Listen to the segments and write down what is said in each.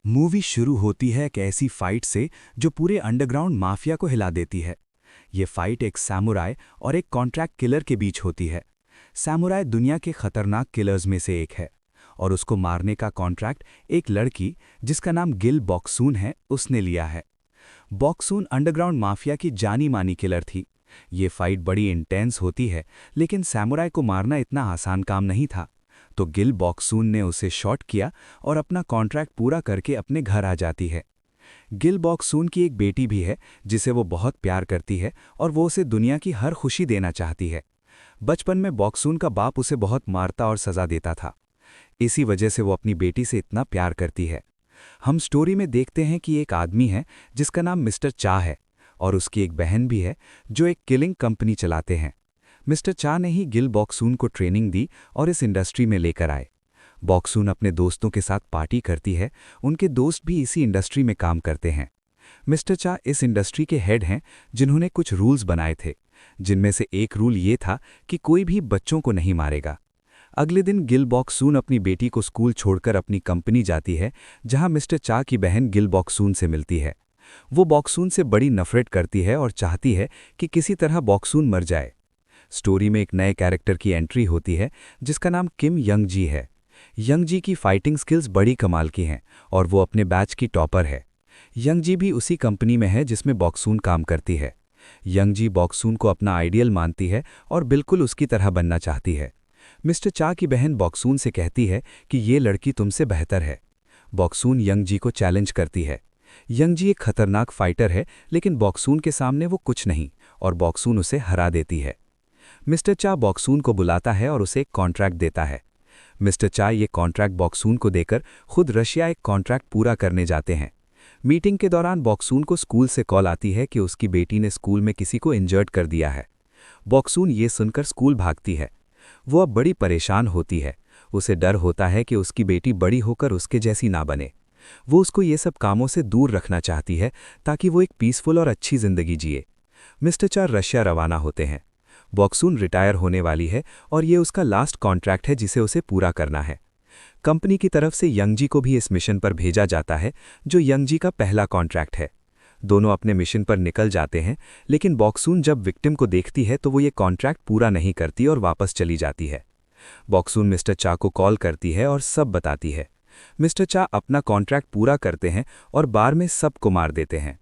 Movie शुरू होती है एक ऐसी फाइट से जो पूरे अंडरग्राउंड माफिया को हिला देती है। ये फाइट एक सैमुराई और एक कॉन्ट्रैक्ट किलर के बीच होती है। सैमुराई दुनिया के खतरनाक किलर्स में से एक है और उसको मारने का कॉन्ट्रैक्ट एक लड़की जिसका नाम गिल बॉक्सून है उसने लिया है। बॉक्सून अंडरग्राउंड माफिया की जानी मानी किलर थी। ये फाइट बड़ी इंटेंस होती है, लेकिन सैमुराई को मारना इतना आसान काम नहीं था। तो गिल बॉक्सून ने उसे शॉट किया और अपना कॉन्ट्रैक्ट पूरा करके अपने घर आ जाती है। गिल बॉक्सून की एक बेटी भी है जिसे वो बहुत प्यार करती है और वो उसे दुनिया की हर खुशी देना चाहती है। बचपन में बॉक्सून का बाप उसे बहुत मारता और सजा देता था। इसी वजह से वो अपनी बेटी से इतना प्यार करती है। हम स्टोरी में देखते हैं कि एक आदमी है जिसका नाम मिस्टर चा है और उसकी एक बहन भी है जो एक किलिंग कंपनी चलाते हैं। मिस्टर चा ने ही गिल बॉक्सून को ट्रेनिंग दी और इस इंडस्ट्री में लेकर आए। बॉक्सून अपने दोस्तों के साथ पार्टी करती है, उनके दोस्त भी इसी इंडस्ट्री में काम करते हैं। मिस्टर चा इस इंडस्ट्री के हेड हैं जिन्होंने कुछ रूल्स बनाए थे, जिनमें से एक रूल ये था कि कोई भी बच्चों को नहीं मारेगा। अगले दिन गिल बॉक्सून अपनी बेटी को स्कूल छोड़कर अपनी कंपनी जाती है, जहां मिस्टर चा की बहन गिल बॉक्सून से मिलती है। वो बॉक्सून से बड़ी नफरत करती है और चाहती है कि किसी तरह बॉक्सून मर जाए। स्टोरी में एक नए कैरेक्टर की एंट्री होती है जिसका नाम किम यंग जी है। यंग जी की फाइटिंग स्किल्स बड़ी कमाल की हैं और वो अपने बैच की टॉपर है। यंग जी भी उसी कंपनी में है जिसमें बॉक्सून काम करती है। यंग जी बॉक्सून को अपना आइडियल मानती है और बिल्कुल उसकी तरह बनना चाहती है। मिस्टर चा की बहन बॉक्सून से कहती है कि ये लड़की तुमसे बेहतर है। बॉक्सून यंग जी को चैलेंज करती है। यंग जी एक खतरनाक फाइटर है, लेकिन बॉक्सून के सामने वो कुछ नहीं और बॉक्सून उसे हरा देती है। मिस्टर चा बॉक्सून को बुलाता है और उसे एक कॉन्ट्रैक्ट देता है। मिस्टर चा ये कॉन्ट्रैक्ट बॉक्सून को देकर खुद रशिया एक कॉन्ट्रैक्ट पूरा करने जाते हैं। मीटिंग के दौरान बॉक्सून को स्कूल से कॉल आती है कि उसकी बेटी ने स्कूल में किसी को इंजर्ड कर दिया है। बॉक्सून ये सुनकर स्कूल भागती है। वो अब बड़ी परेशान होती है। उसे डर होता है कि उसकी बेटी बड़ी होकर उसके जैसी ना बने। वो उसको ये सब कामों से दूर रखना चाहती है ताकि वो एक पीसफुल और अच्छी जिंदगी जिए। मिस्टर चा रशिया रवाना होते हैं। बॉक्सून रिटायर होने वाली है और ये उसका लास्ट कॉन्ट्रैक्ट है जिसे उसे पूरा करना है। कंपनी की तरफ से यंग जी को भी इस मिशन पर भेजा जाता है, जो यंग जी का पहला कॉन्ट्रैक्ट है। दोनों अपने मिशन पर निकल जाते हैं, लेकिन बॉक्सून जब विक्टिम को देखती है तो वो ये कॉन्ट्रैक्ट पूरा नहीं करती और वापस चली जाती है। बॉक्सून मिस्टर चा को कॉल करती है और सब बताती है। मिस्टर चा अपना कॉन्ट्रैक्ट पूरा करते हैं और बार में सबको मार देते हैं।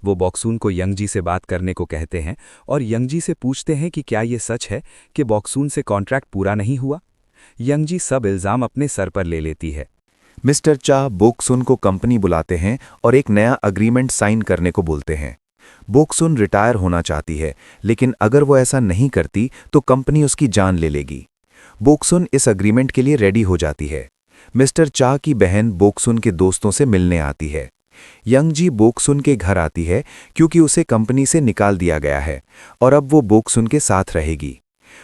वो बॉक्सून को यंग जी से बात करने को कहते हैं और यंग जी से पूछते हैं कि क्या ये सच है कि बॉक्सून से कॉन्ट्रैक्ट पूरा नहीं हुआ। यंग जी सब इल्ज़ाम अपने सर पर ले लेती है। मिस्टर चा बोक्सुन को कंपनी बुलाते हैं और एक नया अग्रीमेंट साइन करने को बोलते हैं। बोक्सुन रिटायर होना चाहती है, लेकिन अगर वो ऐसा नहीं करती तो कंपनी उसकी जान ले लेगी। बोक्सुन इस अग्रीमेंट के लिए रेडी हो जाती है। मिस्टर चा की बहन बोक्सुन के दोस्तों से मिलने आती है। यंग जी बोक्सुन के घर आती है क्योंकि उसे कंपनी से निकाल दिया गया है और अब वो बोक्सुन के साथ रहेगी।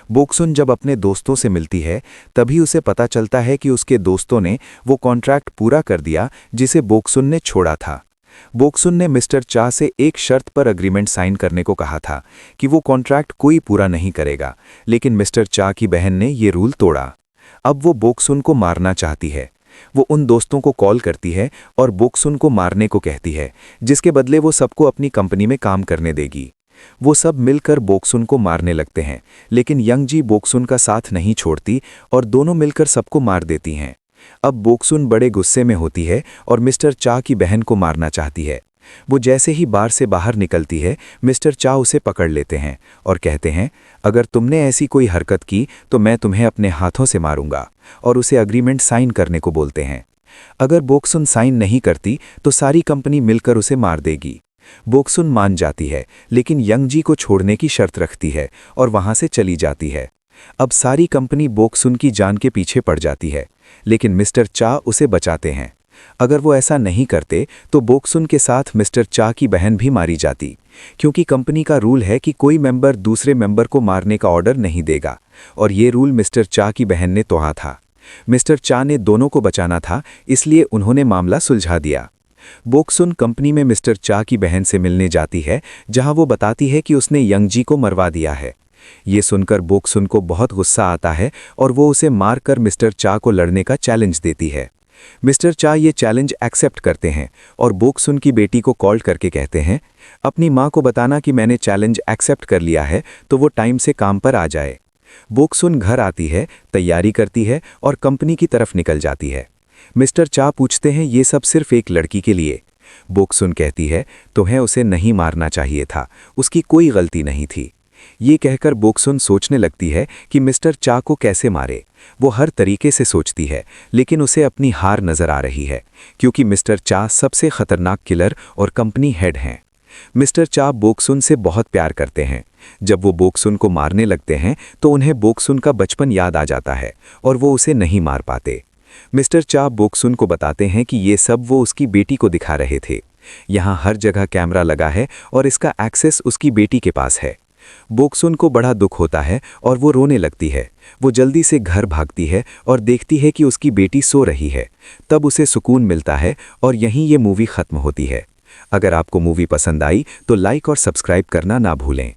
बोक्सुन जब अपने दोस्तों से मिलती है तभी उसे पता चलता है कि उसके दोस्तों ने वो कॉन्ट्रैक्ट पूरा कर दिया जिसे बोक्सुन ने छोड़ा था। बोक्सुन ने मिस्टर चा से एक शर्त पर अग्रीमेंट साइन करने को कहा था कि वो कॉन्ट्रैक्ट कोई पूरा नहीं करेगा, लेकिन मिस्टर चा की बहन ने ये रूल तोड़ा। अब वो बोक्सुन को मारना चाहती है। वो उन दोस्तों को कॉल करती है और बोक्सुन को मारने को कहती है, जिसके बदले वो सबको अपनी कंपनी में काम करने देगी। वो सब मिलकर बोक्सुन को मारने लगते हैं, लेकिन यंग जी बोक्सुन का साथ नहीं छोड़ती और दोनों मिलकर सबको मार देती हैं। अब बोक्सुन बड़े गुस्से में होती है और मिस्टर चा की बहन को मारना चाहती है। वो जैसे ही बार से बाहर निकलती है, मिस्टर चा उसे पकड़ लेते हैं और कहते हैं, अगर तुमने ऐसी कोई हरकत की तो मैं तुम्हें अपने हाथों से मारूंगा, और उसे अग्रीमेंट साइन करने को बोलते हैं। अगर बोक्सुन साइन नहीं करती तो सारी कंपनी मिलकर उसे मार देगी। बोक्सुन मान जाती है, लेकिन यंग जी को छोड़ने की शर्त रखती है और वहां से चली जाती है। अब सारी कंपनी बोक्सुन की जान के पीछे पड़ जाती है, लेकिन मिस्टर चा उसे बचाते हैं। अगर वो ऐसा नहीं करते तो बोक्सुन के साथ मिस्टर चा की बहन भी मारी जाती, क्योंकि कंपनी का रूल है कि कोई मेंबर दूसरे मेंबर को मारने का ऑर्डर नहीं देगा, और ये रूल मिस्टर चा की बहन ने तोड़ा था। मिस्टर चा ने दोनों को बचाना था, इसलिए उन्होंने मामला सुलझा दिया। बोक्सुन कंपनी में मिस्टर चा की बहन से मिलने जाती है, जहां वो बताती है कि उसने यंग जी को मरवा दिया है। ये सुनकर बोक्सुन को बहुत गुस्सा आता है और वो उसे मारकर मिस्टर चा को लड़ने का चैलेंज देती है। मिस्टर चा ये चैलेंज एक्सेप्ट करते हैं और बोक्सुन की बेटी को कॉल करके कहते हैं, अपनी माँ को बताना कि मैंने चैलेंज एक्सेप्ट कर लिया है तो वो टाइम से काम पर आ जाए। बोक्सुन घर आती है, तैयारी करती है और कंपनी की तरफ निकल जाती है। मिस्टर चा पूछते हैं ये सब सिर्फ एक लड़की के लिए। बोक्सुन कहती है तुम्हें उसे नहीं मारना चाहिए था, उसकी कोई गलती नहीं थी। ये कहकर बोक्सुन सोचने लगती है कि मिस्टर चा को कैसे मारे। वो हर तरीके से सोचती है लेकिन उसे अपनी हार नजर आ रही है क्योंकि मिस्टर चा सबसे खतरनाक किलर और कंपनी हेड हैं। मिस्टर चा बोक्सुन से बहुत प्यार करते हैं। जब वो बोक्सुन को मारने लगते हैं तो उन्हें बोक्सुन का बचपन याद आ जाता है और वो उसे नहीं मार पाते। मिस्टर चा बोक्सुन को बताते हैं कि ये सब वो उसकी बेटी को दिखा रहे थे। यहाँ हर जगह कैमरा लगा है और इसका एक्सेस उसकी बेटी के पास है। बोक्सुन को बड़ा दुख होता है और वो रोने लगती है। वो जल्दी से घर भागती है और देखती है कि उसकी बेटी सो रही है। तब उसे सुकून मिलता है और यहीं ये मूवी खत्म होती है। अगर आपको मूवी पसंद आई तो लाइक और सब्सक्राइब करना ना भूलें।